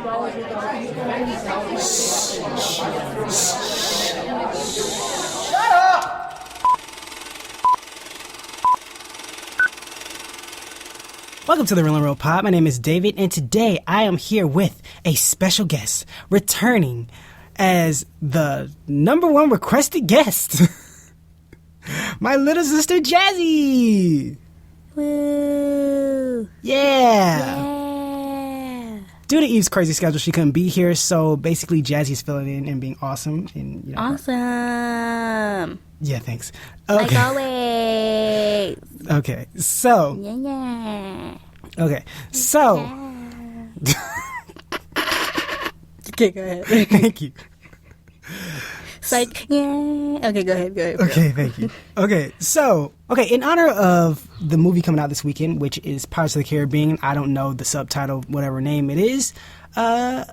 Welcome to the Real and Real Pod. My name is David, and today I am here with a special guest, returning as the number one requested guest, my little sister Jazzy. Woo! Yeah. Due to Eve's crazy schedule, she couldn't be here, so basically Jazzy's filling in and being awesome. And Awesome. Yeah, thanks. Like always. Okay, so. Yeah. Okay, so. Okay, go ahead. Thank you. It's like, yeah. Okay, go ahead. Okay, thank you. Okay, so, in honor of the movie coming out this weekend, which is Pirates of the Caribbean, I don't know the subtitle, whatever name it is, I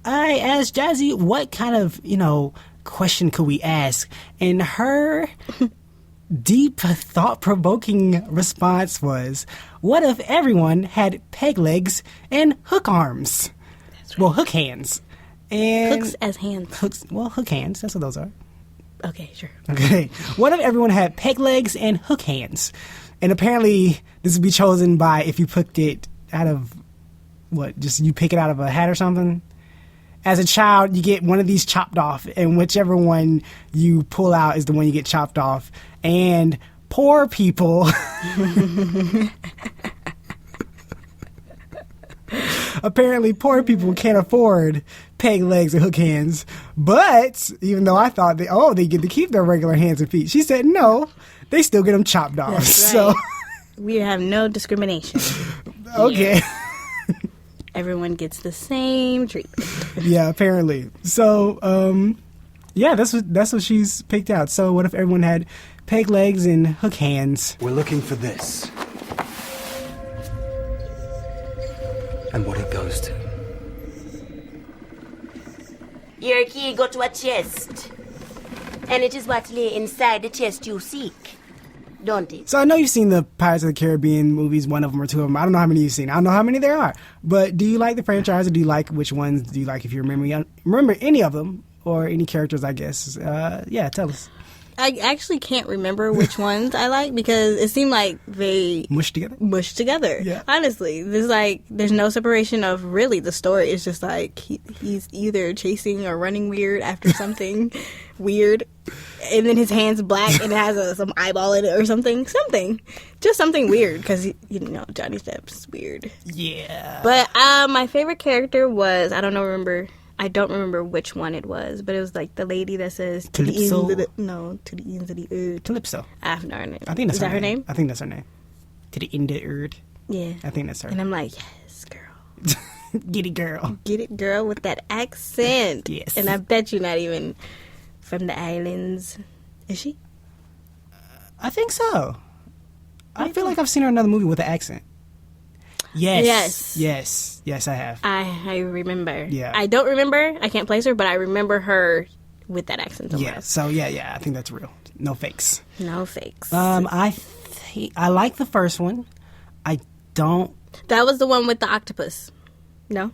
asked Jazzy what kind of, question could we ask? And her deep, thought-provoking response was, what if everyone had peg legs and hook arms? That's right. Well, hook hands. And hooks as hands. Hook hands. That's what those are. Okay, sure. Okay. What if everyone had peg legs and hook hands? And apparently, this would be chosen by if you picked it out of, you pick it out of a hat or something? As a child, you get one of these chopped off, and whichever one you pull out is the one you get chopped off. And poor people... Apparently, poor people can't afford peg legs and hook hands. But even though I thought they get to keep their regular hands and feet, she said no, they still get them chopped off. That's right. So we have no discrimination. Okay. Everyone gets the same treatment. Yeah, apparently. So that's what she's picked out. So what if everyone had peg legs and hook hands? We're looking for this. And what it goes to. Your key go to a chest, and it is what lay inside the chest you seek, don't it? So I know you've seen the Pirates of the Caribbean movies, one of them or two of them. I don't know how many you've seen. I don't know how many there are. But do you like the franchise, or do you like which ones do you like if you remember any of them, or any characters, I guess? Tell us. I actually can't remember which ones I like because it seemed like they mushed together. Yeah. Honestly, there's no separation of really the story. It's just like he's either chasing or running weird after something weird, and then his hand's black and it has some eyeball in it or something, just something weird because Johnny Depp's weird. Yeah. But my favorite character was I don't remember which one it was, but it was like the lady that says Calypso. To the ends of the earth. Calypso. I have no idea. I think that's her name. I think that's her name. To the end of the earth. Yeah. I think that's her. And I'm like, yes, girl. Get it, girl. Get it, girl, with that accent. Yes. And I bet you're not even from the islands. Is she? I think so. I feel like I've seen her in another movie with an accent. Yes, I have. I remember. Yeah. I don't remember. I can't place her, but I remember her with that accent. Yeah. So I think that's real. No fakes. No fakes. I like the first one. I don't. That was the one with the octopus. No.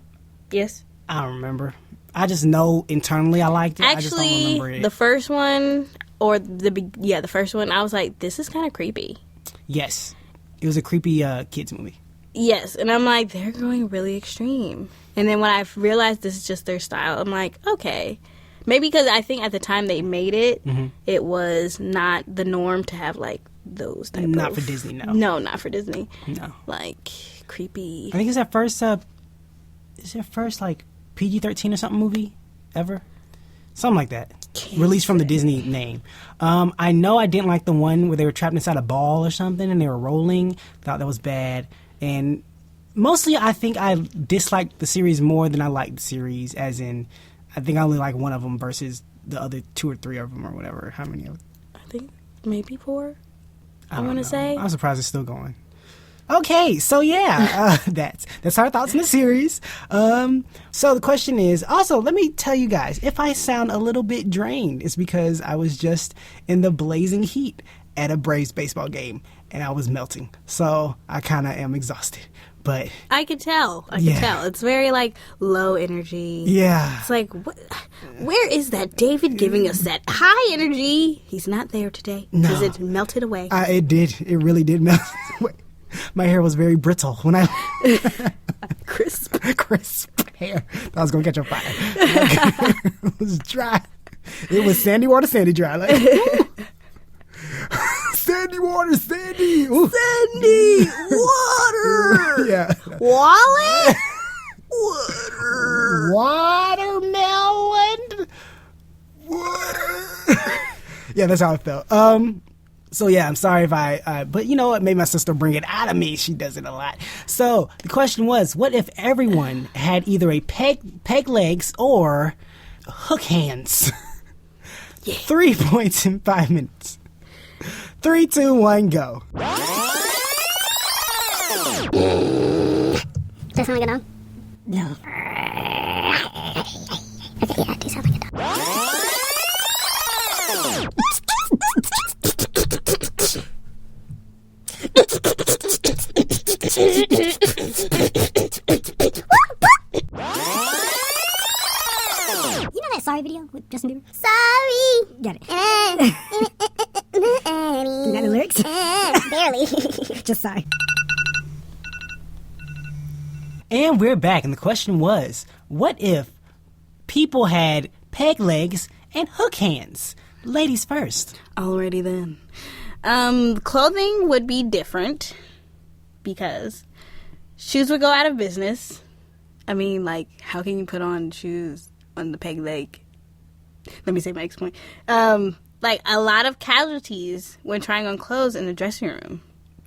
Yes. I don't remember. I just know internally I liked it. Actually, I just don't remember it. The first one the first one. I was like, this is kind of creepy. Yes, it was a creepy kids movie. Yes, and I'm like, they're going really extreme. And then when I realized this is just their style, I'm like, okay. Maybe because I think at the time they made it, it was not the norm to have, like, those type Not for Disney, no. No, not for Disney. No. Like, creepy. I think it's their first, like, PG-13 or something movie ever? Something like that. Released from the Disney name. I know I didn't like the one where they were trapped inside a ball or something and they were rolling. Thought that was bad. And mostly I think I disliked the series more than I liked the series, as in I think I only like one of them versus the other 2 or 3 of them or whatever. How many of them? I think maybe 4. I want to say. I'm surprised it's still going. Okay, so that's our thoughts on the series. So the question is, also, let me tell you guys, if I sound a little bit drained, it's because I was just in the blazing heat at a Braves baseball game, and I was melting. So I kind of am exhausted. but I could tell. I Yeah. could tell. It's very like low energy. yeah. It's like, where is that David giving us that high energy? He's not there today No. because it melted away. It did. It really did melt. My hair was very brittle when I Crisp. crisp hair. I was gonna catch on fire. It was dry. It was sandy water, sandy dry. Like, sandy water, sandy. Ooh. Sandy water. Yeah. Wallet. Water. Watermelon. Water. Yeah, that's how it felt. So yeah, I'm sorry if but you know what? Maybe my sister will bring it out of me. She does it a lot. So the question was, what if everyone had either a peg legs or hook hands? Yeah. 3 points in 5 minutes. 3, 2, 1, go. Does that sound like a dog? No. Okay, yeah, do sound like a dog. You know that Sorry video with Justin Bieber? Sorry! Got it. You got the lyrics? Barely. Just sorry. And we're back, and the question was, what if people had peg legs and hook hands? Ladies first. Alrighty then. Clothing would be different because shoes would go out of business. I mean, like, how can you put on shoes on the peg leg? Let me say my next point. Like, a lot of casualties when trying on clothes in the dressing room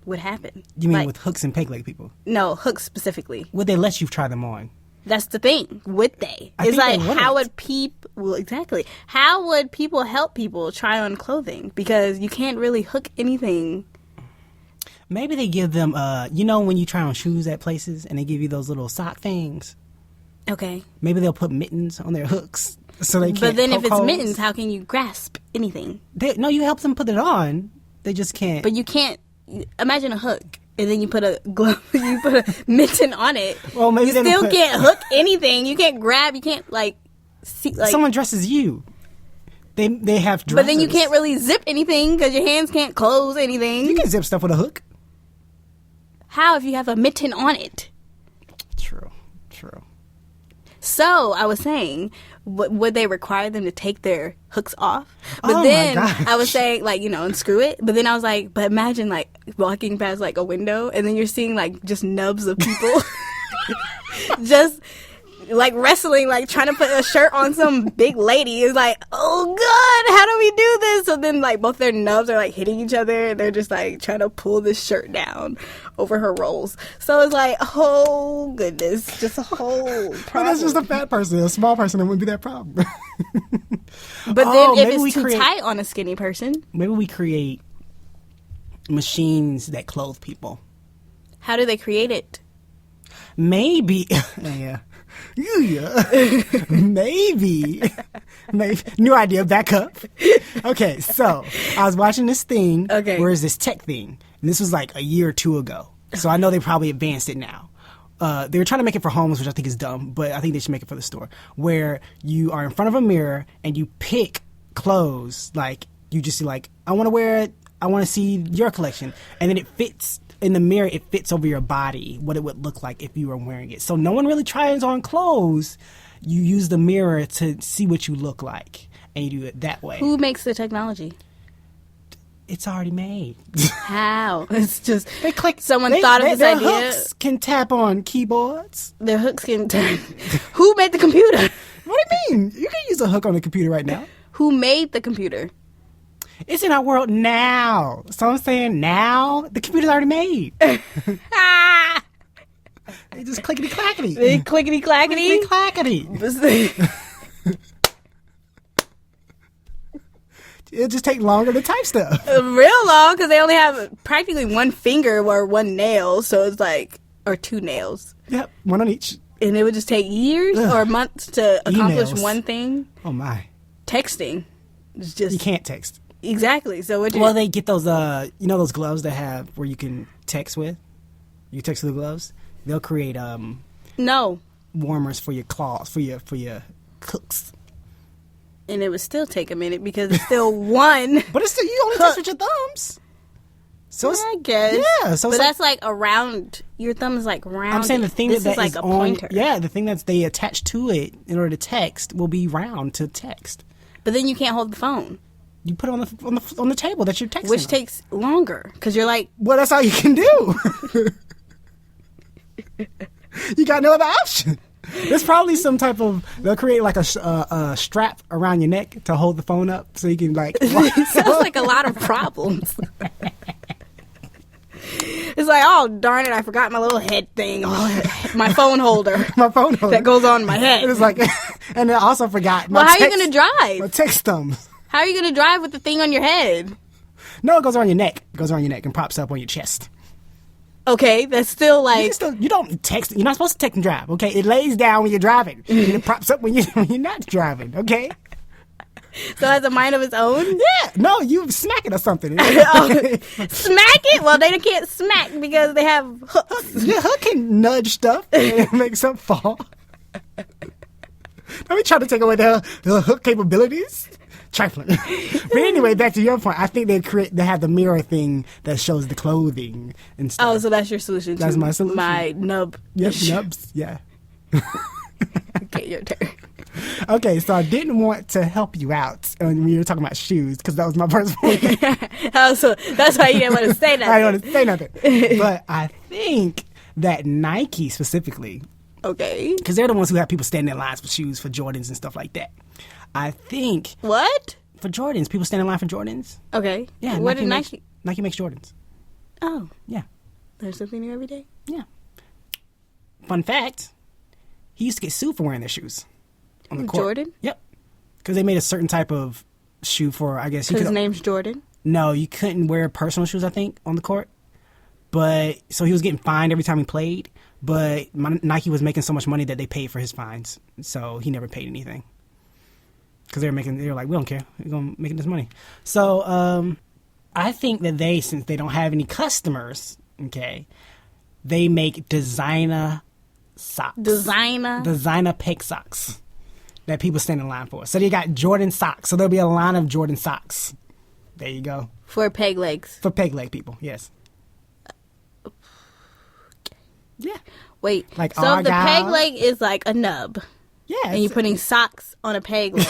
would happen. You mean like, with hooks and peg leg people? No, hooks specifically. Would they let you try them on? That's the thing. Would they? I It's think like, they wouldn't. how would people... Well, exactly. How would people help people try on clothing? Because you can't really hook anything. Maybe they give them, you know when you try on shoes at places and they give you those little sock things? Okay. Maybe they'll put mittens on their hooks so they can't But then if poke it's holes. mittens, how can you grasp anything? No, you help them put it on. They just can't. But you can't... Imagine a hook. And then you put a glove, you put a mitten on it. Well, maybe you they don't still put- can't hook anything. You can't grab. You can't like see like. Someone dresses you. They have dresses. But then you can't really zip anything because your hands can't close anything. You can zip stuff with a hook. How if you have a mitten on it? True. So I was saying, would they require them to take their hooks off? But Oh my then gosh. I was saying, like, you know, unscrew it. But then I was like, but imagine like walking past like a window and then you're seeing like just nubs of people just like wrestling, like trying to put a shirt on some big lady. It's like, oh God, how do we do this? So then like both their nubs are like hitting each other and they're just like trying to pull this shirt down over her rolls. So it's like, oh goodness, just a whole problem. But that's just a fat person. A small person, it wouldn't be that problem. But Oh, then if maybe we it's too create- tight on a skinny person, Maybe we create machines that clothe people. how do they create it? Maybe. Yeah. Maybe. New idea. Back up. Okay, so I was watching this thing. Okay. Where is this tech thing? And this was like a year or two ago. So I know they probably advanced it now. They were trying to make it for homes, which I think is dumb, but I think they should make it for the store. Where you are in front of a mirror and you pick clothes. Like, you just like, I want to wear it. I want to see your collection. And then it fits. In the mirror, it fits over your body, what it would look like if you were wearing it. So no one really tries on clothes. You use the mirror to see what you look like, and you do it that way. Who makes the technology? It's already made. How? It's just They click. Someone thought of this their idea. hooks can tap on keyboards. Their hooks can turn. Who made the computer? What do you mean? You can use a hook on a computer right now. Who made the computer? It's in our world now. So I'm saying now, the computer's already made. Ah! They just clickety clackety. They clickety clackety. Clickety clackety. It'll just take longer to type stuff. Real long because they only have practically one finger or one nail, so it's like, or two nails. Yep, one on each. And it would just take years Ugh. or months to accomplish Emails. one thing. Oh my. Texting. It's just You can't text. exactly. So what? They get those, you know those gloves they have where you can text with? You text with the gloves? They'll create No. warmers for your claws, for your cooks. And it would still take a minute because it's still one. But it's still, you only touch with your thumbs. So it's, I guess. Yeah. So but it's that's like around. Your thumb is like round. I'm saying the thing this that is like is a on, pointer. yeah, the thing that they attach to it in order to text will be round to text. But then you can't hold the phone, You put it on the table that you're texting which on. takes longer because you're like, Well, that's all you can do. You got no other option. There's probably some type of, they'll create like a strap around your neck to hold the phone up so you can like. it sounds like a lot of problems. It's like, oh darn it, I forgot my little head thing, my phone holder. My phone holder. That goes on my head. It was like, and I also forgot. Well, how are you gonna drive? My text thumbs. How are you gonna drive with the thing on your head? No, it goes around your neck. It goes around your neck and props up on your chest. Okay, that's still like. You don't text. You're not supposed to text and drive. Okay, it lays down when you're driving, and it props up when you're not driving. Okay. So it has a mind of its own? Yeah. No, you smack it or something. Oh, smack it? Well, they can't smack because they have hooks. Your hook can nudge stuff and make something fall. Don't be trying to take away the hook capabilities. Trifling. But anyway, back to your point. I think they have the mirror thing that shows the clothing and stuff. Oh, so that's your solution. That's to my solution. My nub. Yep, nubs. Yeah. Okay, your turn. Okay, so I didn't want to help you out when we were talking about shoes because that was my first point. Oh, so that's why you didn't want to say that. I didn't want to say nothing. But I think that Nike specifically, Okay. because they're the ones who have people standing in lines for shoes for Jordans and stuff like that. I think What? for Jordans, people stand in line for Jordans. Okay. Yeah, What did Nike? Nike makes Jordans. Oh, Yeah, there's something new every day. yeah. Fun fact: he used to get sued for wearing their shoes on the court. Jordan? Yep, because they made a certain type of shoe for. I guess you His could. name's Jordan. No, you couldn't wear personal shoes. I think on the court, but so he was getting fined every time he played. But Nike was making so much money that they paid for his fines, so he never paid anything. Because they were like, we don't care, we're gonna make this money. So I think that since they don't have any customers, okay, they make designer socks, designer peg socks that people stand in line for. So they got Jordan socks. So there'll be a line of Jordan socks. There you go. For peg legs. For peg leg people, yes. Yeah. Wait. Like so if the peg Argyle. leg is like a nub, Yeah. and you're putting socks on a peg leg,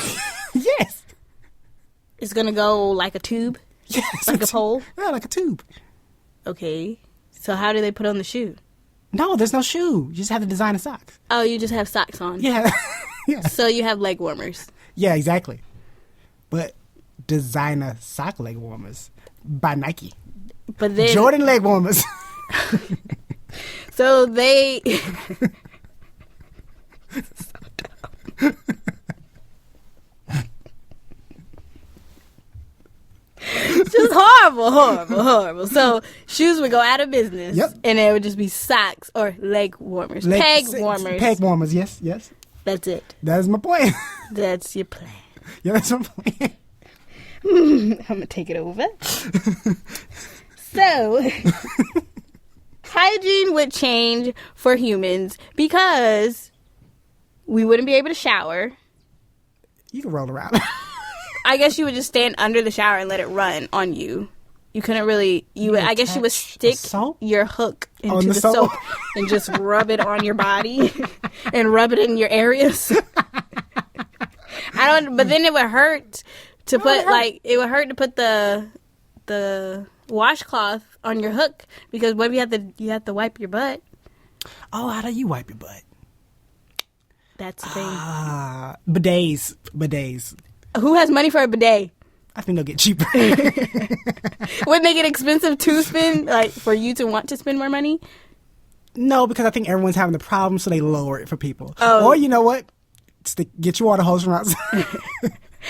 yes. it's gonna go like a tube, Yes. like a pole. Yeah, like a tube. Okay. So how do they put on the shoe? No, there's no shoe. You just have the designer socks. Oh, you just have socks on. Yeah. Yeah. So you have leg warmers. Yeah, exactly. But designer sock leg warmers by Nike. But then Jordan leg warmers. so they just horrible. So shoes would go out of business. Yep. And it would just be socks or leg warmers. Peg warmers. Peg warmers, yes. That's it. That is my point. That's your plan. Yeah, that's my point. I'm gonna take it over. So hygiene would change for humans because we wouldn't be able to shower. You can roll around. I guess you would just stand under the shower and let it run on you. You couldn't really. I guess you would stick soap? your hook into On the the soap soap? and just rub it on your body and rub it in your areas. But then it would hurt to put it would hurt to put the washcloth on your hook because what if you have to wipe your butt? Oh, how do you wipe your butt? That's the thing. Bidets. Who has money for a bidet? I think they'll get cheaper. Would they get expensive to spend, like for you to want to spend more money? No, because I think everyone's having the problem, so they lower it for people. Oh. Or you know what? Get your water hose from outside.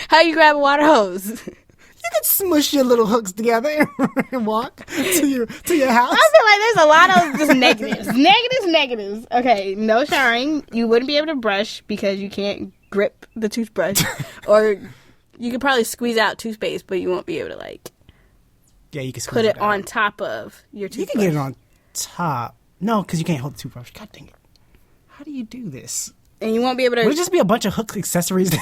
How you grab a water hose? You can smush your little hooks together and walk to your house. I feel like there's a lot of just negatives. Okay, no showering. You wouldn't be able to brush because you can't grip the toothbrush, or you could probably squeeze out toothpaste, but you won't be able to Yeah, you can put it on top of your toothbrush. You can get it on top. No, because you can't hold the toothbrush. God dang it. How do you do this? And you won't be able to. Would it just be a bunch of hook accessories?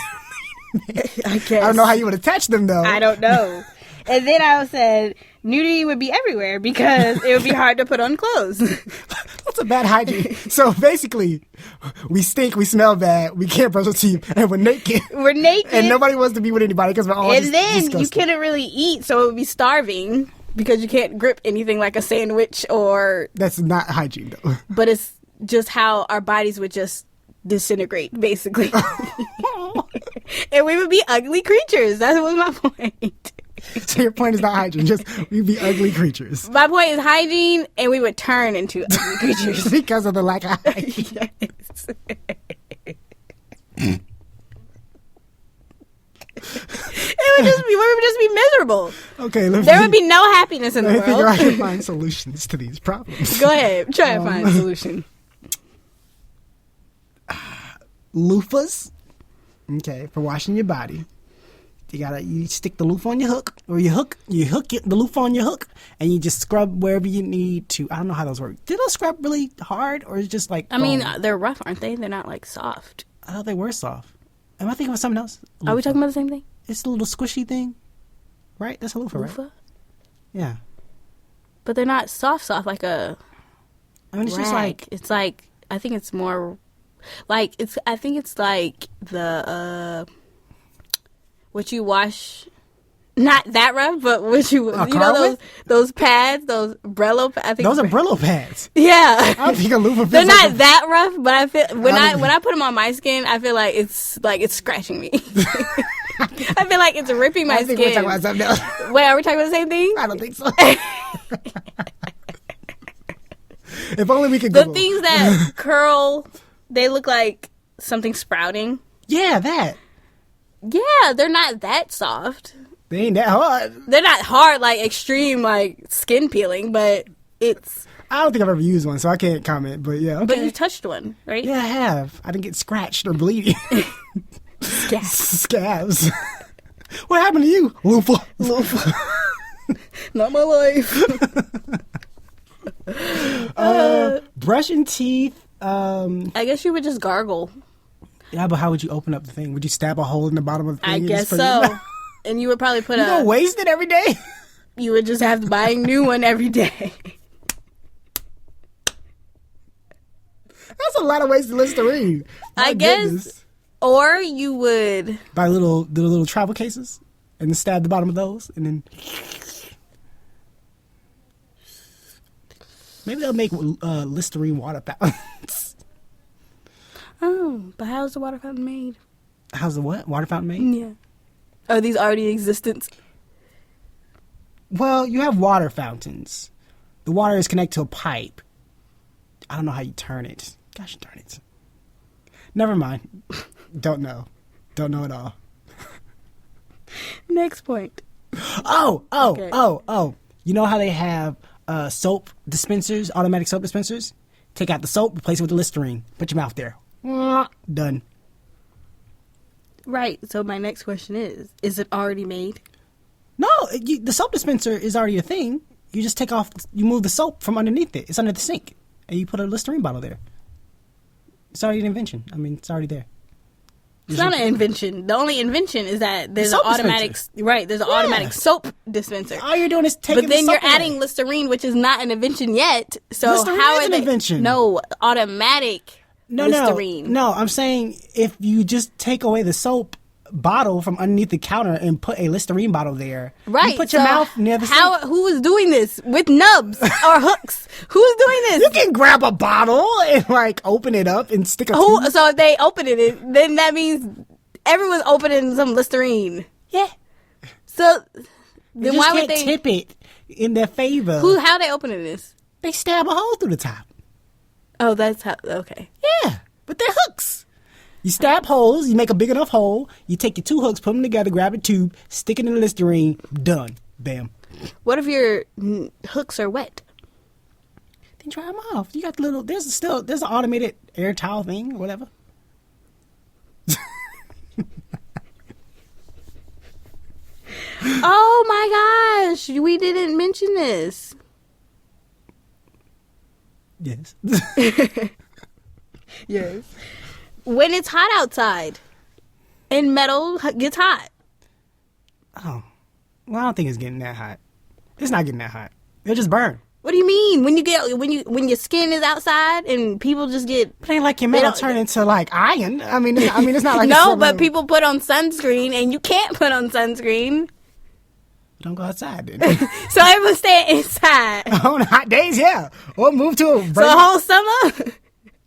I guess. I don't know how you would attach them, though. I don't know. And then I said nudity would be everywhere because it would be hard to put on clothes. That's a bad hygiene. So basically, we stink, we smell bad, we can't brush our teeth, and we're naked. We're naked. And nobody wants to be with anybody because we're all And just then disgusting. you couldn't really eat, so it would be starving because you can't grip anything like a sandwich or. That's not hygiene, though. But it's just how our bodies would just disintegrate, basically. And we would be ugly creatures. That was my point. So your point is not hygiene, just we'd be ugly creatures. My point is hygiene, and we would turn into ugly creatures. Because of the lack of hygiene. Yes. We would just be miserable. Okay, There would be no happiness in the Let me figure out how world. to find solutions to these problems. Go ahead, try to find a solution. Loofahs. Okay, for washing your body. You stick the loofah on your hook, or you hook the loofah on your hook, and you just scrub wherever you need to. I don't know how those work. Do those scrub really hard, or is it just like? I mean, they're rough, aren't they? They're not like soft. I thought they were soft. Am I thinking of something else? Are we talking about the same thing? It's the little squishy thing, right? That's a loofah, right? Loofah? Yeah. But they're not soft like a I mean, it's rag. just like It's like, I think it's more like I think it's like the what you wash, not that rough, but what you car know with? those pads, those Brillo. I think those are Brillo pads. Yeah, I don't think a loofah. they're feels not like that rough, but I feel when I I don't- put them on my skin, I feel like it's scratching me. I feel like it's ripping my I think we're skin. talking about something else. Wait, are we talking about the same thing? I don't think so. If only we could The Google. things that curl, they look like something sprouting. Yeah, that. Yeah, they're not that soft. They ain't that hard. They're not hard, like extreme, like skin peeling, but it's. I don't think I've ever used one, so I can't comment. But yeah, okay. But you touched one, right? Yeah, I have. I didn't get scratched or bleeding. Scabs. Scabs. What happened to you, loofah? Not my life. Brushing teeth. I guess you would just gargle. Yeah, but how would you open up the thing? Would you stab a hole in the bottom of the thing? I and guess just put it so. in? And you would probably put You gonna waste it every day? You would just have to buy a new one every day. That's a lot of wasted Listerine. I My guess. goodness. Or you would. Buy the little travel cases and then stab the bottom of those, and then maybe they'll make Listerine water fountains. Oh, but how's the water fountain made? How's the what? Water fountain made? Yeah. Are these already in existence? Well, you have water fountains. The water is connected to a pipe. I don't know how you turn it. Gosh, darn it. Never mind. Don't know. Don't know at all. Next point. Oh. You know how they have soap dispensers, automatic soap dispensers? Take out the soap, replace it with the Listerine. Put your mouth there. Done. Right. So my next question is it already made? No, the soap dispenser is already a thing. You just you move the soap from underneath it. It's under the sink. And you put a Listerine bottle there. It's already an invention. I mean, it's already there. It's not an invention. The only invention is that there's an Soap automatic, dispenser. right? There's an automatic soap dispenser. All you're doing is taking But then the you're soap away. adding Listerine, which is not an invention yet. So Listerine how is are an they? invention. No, automatic Listerine. No, I'm saying if you just take away the soap bottle from underneath the counter and put a Listerine bottle there, Right. you put your so mouth near the how? sink. Who is doing this with nubs or hooks? Who's doing this? You can grab a bottle and like open it up and stick a Who? tube. So if they open it, then that means everyone's opening some Listerine. Yeah. So You then just why can't would they? tip it in their favor. How they opening this? They stab a hole through the top. Oh, that's how. Okay. Yeah, but they're hooks. You stab holes, you make a big enough hole, you take your two hooks, put them together, grab a tube, stick it in the Listerine, done. Bam. What if your hooks are wet? Then dry them off. You got the little, there's an automated air towel thing or whatever. Oh my gosh, we didn't mention this. Yes. Yes. When it's hot outside and metal gets hot. Oh. Well, I don't think it's getting that hot. It's not getting that hot. It'll just burn. What do you mean? When your skin is outside and people just get But ain't like your metal turn into like iron. I mean, it's not like no, it's but people put on sunscreen and you can't put on sunscreen. Don't go outside then. So everyone stay inside. On hot days, yeah. Or move to a So the whole summer?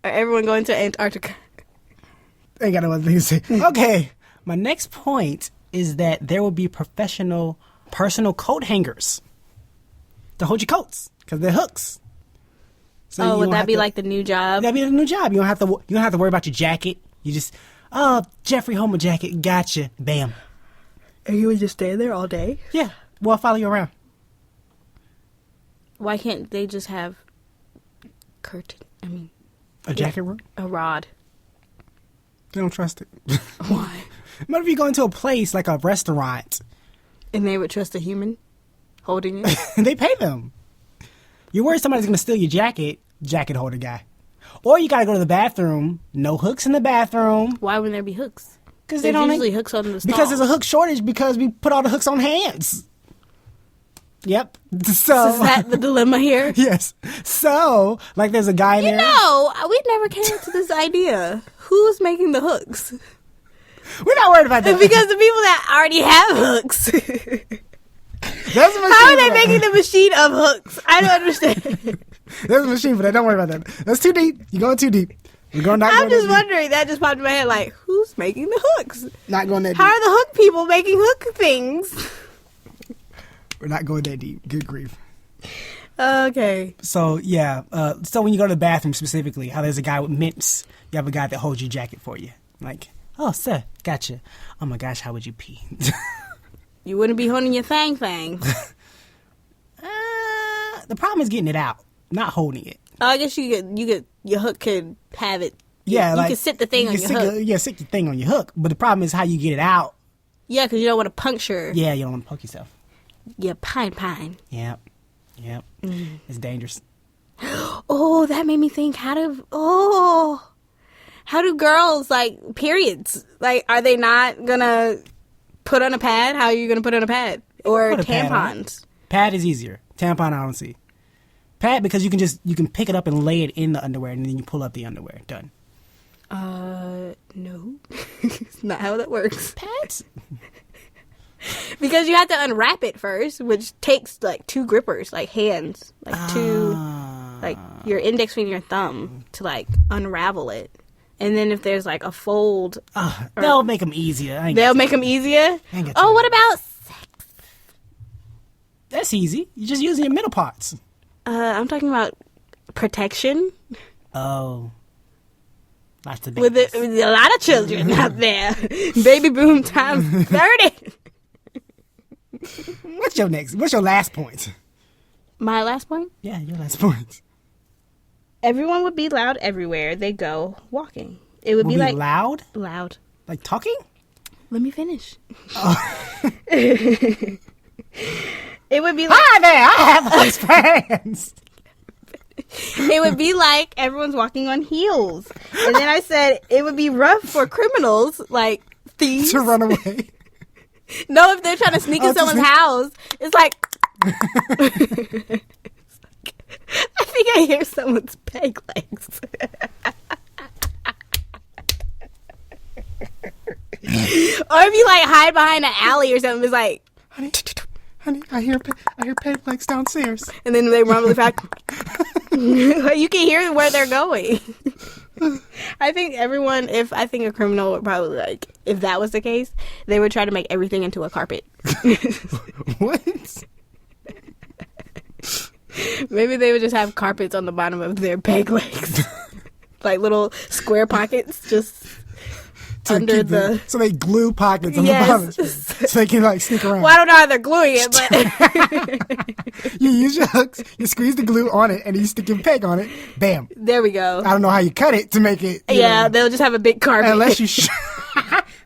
Or everyone going to Antarctica? Ain't got no other thing to say. Okay. My next point is that there will be professional personal coat hangers to hold your coats because they're hooks. So Oh, would that be like the new job? That'd be the new job. You don't have to worry about your jacket. You just, oh, Jeffrey Homer jacket, gotcha, bam. And you would just stay there all day? Yeah, well, I'll follow you around. Why can't they just have A jacket room? a rod? They don't trust it. Why? What if you go into a place like a restaurant? And they would trust a human holding it? They pay them. You're worried somebody's going to steal your jacket holder guy. Or you got to go to the bathroom. No hooks in the bathroom. Why wouldn't there be hooks? Because There's usually hooks on the stalls. Because there's a hook shortage because we put all the hooks on hands. Yep. So Is that the dilemma here? yes. So, like there's a guy in there. No, we never came to this idea. Who's making the hooks? We're not worried about that. Because the people that already have hooks. There's a machine How are for they that. making the machine of hooks? I don't understand. There's a machine for that. Don't worry about that. That's too deep. You're going too deep. We're going not I'm going just that deep. wondering. That just popped in my head. Like, who's making the hooks? Not going that How deep. are the hook people making hook things? We're not going that deep. Good grief. Okay. So yeah. So when you go to the bathroom specifically, how there's a guy with mints, you have a guy that holds your jacket for you. Like, oh sir, gotcha. Oh my gosh, how would you pee? You wouldn't be holding your thang. The problem is getting it out, not holding it. Oh, I guess your hook could have it. Yeah, you like can sit the thing on your sit hook. sit your thing on your hook. But the problem is how you get it out. Yeah, because you don't want to puncture Yeah, you don't want to poke yourself. your pine. Yep. It's dangerous. Oh, that made me think. How do girls like periods? Like, are they not gonna put on a pad? How are you gonna put on a pad or Put a pad on it. tampons? Pad is easier. Tampon, I don't see. Pad because you can pick it up and lay it in the underwear and then you pull up the underwear. Done. No, it's not how that works. Pads? Because you have to unwrap it first, which takes like two grippers, like hands, like two, like your index finger and thumb to like unravel it. And then if there's like a fold, They'll make them easier. they'll make them easier. ain't got Oh, time. what about sex? That's easy. You're just using your middle parts. I'm talking about protection Oh. Lots of with babies. a lot of children out there. Baby boom times 30. What's your last point? My last point? Yeah, your last point. Everyone would be loud everywhere they go walking. It would Will be be like loud? loud. Like talking? Let me finish. It would be like Hi there, I have those fans. it would be like everyone's walking on heels. And then I said it would be rough for criminals like thieves. To run away. No, if they're trying to sneak in to someone's sneak- house, it's like I think I hear someone's peg legs. Or if you like hide behind an alley or something, it's like, Honey, I hear peg legs downstairs. and then they run really fast. You can hear where they're going. I think a criminal would probably like, if that was the case, they would try to make everything into a carpet. What? Maybe they would just have carpets on the bottom of their peg legs. Like little square pockets just To under keep the... so they glue pockets on Yes. the bottom so they can like sneak around. Well, I don't know how they're gluing it, but You use your hooks, you squeeze the glue on it, and you stick your peg on it. Bam. there we go. I don't know how you cut it to make it. you Yeah, know, they'll just have a big carpet. unless you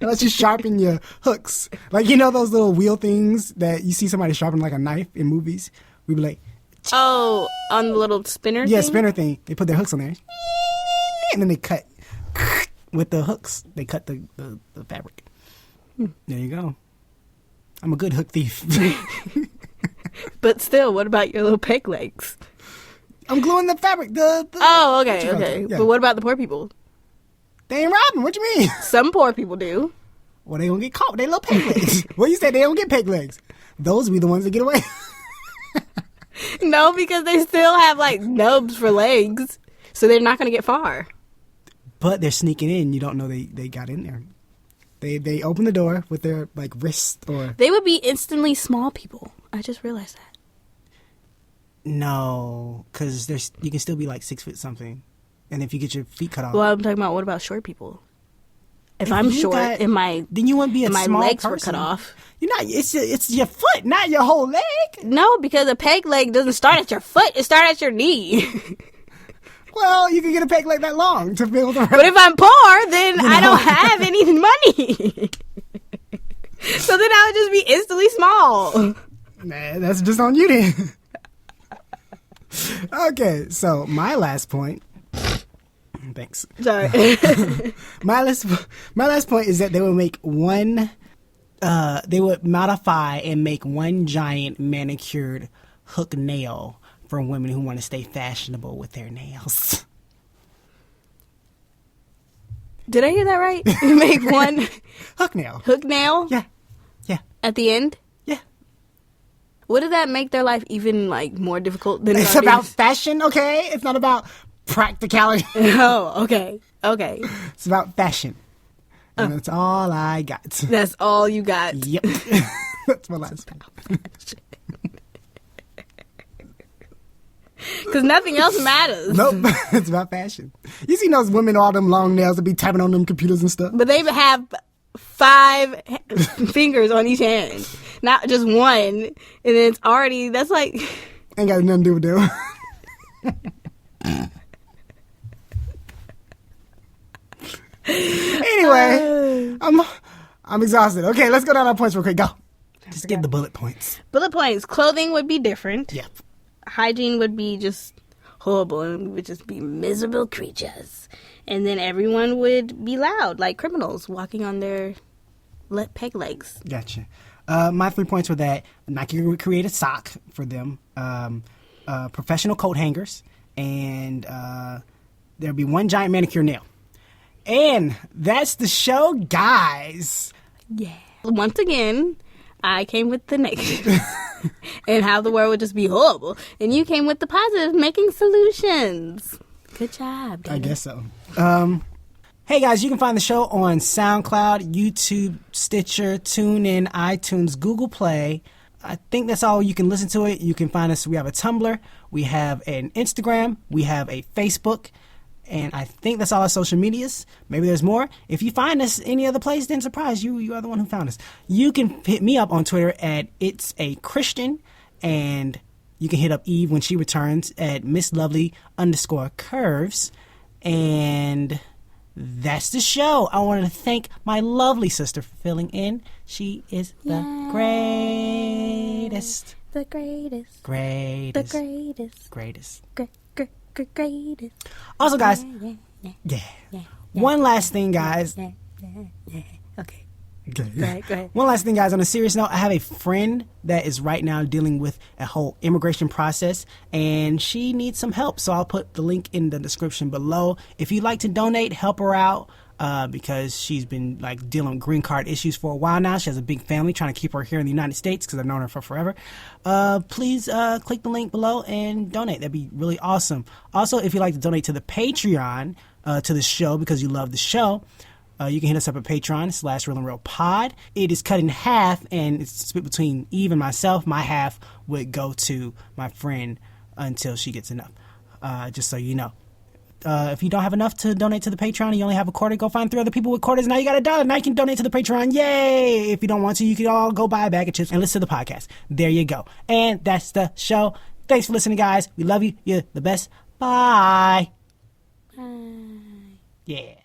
unless you sharpen your hooks, like those little wheel things that you see somebody sharpen like a knife in movies. We'd be like, Oh, on the little spinner Yeah, thing? spinner thing. They put their hooks on there. And then they cut with the hooks. They cut the fabric. There you go. I'm a good hook thief. But still, what about your little peg legs? I'm gluing the fabric. Oh, okay, what you call okay. it? Yeah. But what about the poor people? They ain't robbing. What you mean? Some poor people do. Well, they gonna get caught with their little peg legs. What you say? They don't get peg legs. Those be the ones that get away. No, because they still have like nubs for legs, so they're not going to get far. But they're sneaking in. You don't know they got in there. They open the door with their like wrist or They would be instantly small people. I just realized that. no, because you can still be like 6 foot something, and if you get your feet cut off, Well, I'm talking about what about short people? If I'm you short got- and my then you wouldn't be a my small legs were person. cut off. You're not. It's your foot, not your whole leg. No, because a peg leg doesn't start at your foot; it starts at your knee. Well, you can get a peg leg that long to be able to. But if I'm poor, then I don't have any money. So then I would just be instantly small. Man, that's just on you then. Okay, so my last point. Thanks. Sorry. My last point is that they would make one. They would modify and make one giant manicured hook nail for women who want to stay fashionable with their nails. Did I hear that right? You make one Hook nail. hook nail Yeah. Yeah. at the end? Yeah. Would that make their life even like more difficult than It's it already about is? fashion, okay? It's not about practicality. Oh, okay. Okay. It's about fashion. And that's all I got. That's all you got. Yep. That's my last point. Because nothing else matters. Nope. It's about fashion. You see those women, all them long nails that be tapping on them computers and stuff? But they have 5 fingers on each hand, not just one. And then it's already, that's like, Ain't got nothing to do with them. Anyway, I'm exhausted. Okay, let's go down our points real quick. Go. Just give the bullet points. bullet points. Clothing would be different. Yep. Hygiene would be just horrible, and we would just be miserable creatures. And then everyone would be loud, like criminals walking on their peg legs. Gotcha. My 3 points were that Nike would create a sock for them, professional coat hangers, and there'd be one giant manicure nail. And that's the show, guys. Yeah. Once again, I came with the negative and how the world would just be horrible. And you came with the positive, making solutions. Good job, David. I guess so. Hey guys, you can find the show on SoundCloud, YouTube, Stitcher, TuneIn, iTunes, Google Play. I think that's all you can listen to it. You can find us. We have a Tumblr. We have an Instagram. We have a Facebook. And I think that's all our social medias. Maybe there's more. If you find us any other place, then surprise you. You are the one who found us. You can hit me up on Twitter at It's a Christian. And you can hit up Eve when she returns at MissLovely_curves. And that's the show. I wanted to thank my lovely sister for filling in. She is the greatest. The greatest. Greatest. The greatest. Greatest. Greatest. Also, guys, yeah. One last thing, guys. Okay. Okay. Go ahead. One last thing, guys. On a serious note, I have a friend that is right now dealing with a whole immigration process, and she needs some help. So I'll put the link in the description below. If you'd like to donate, help her out. Because she's been like dealing with green card issues for a while now. She has a big family, trying to keep her here in the United States because I've known her for forever. Please click the link below and donate. That'd be really awesome. Also, if you'd like to donate to the Patreon to the show because you love the show, you can hit us up at Patreon/reelinrealpod. It is cut in half and it's split between Eve and myself. My half would go to my friend until she gets enough. Just so you know. If you don't have enough to donate to the Patreon and you only have a quarter, go find 3 other people with quarters. Now you got $1. Now you can donate to the Patreon. Yay! If you don't want to, you can all go buy a bag of chips and listen to the podcast. There you go. And that's the show. Thanks for listening, guys. We love you. You're the best. Bye. Bye. Yeah.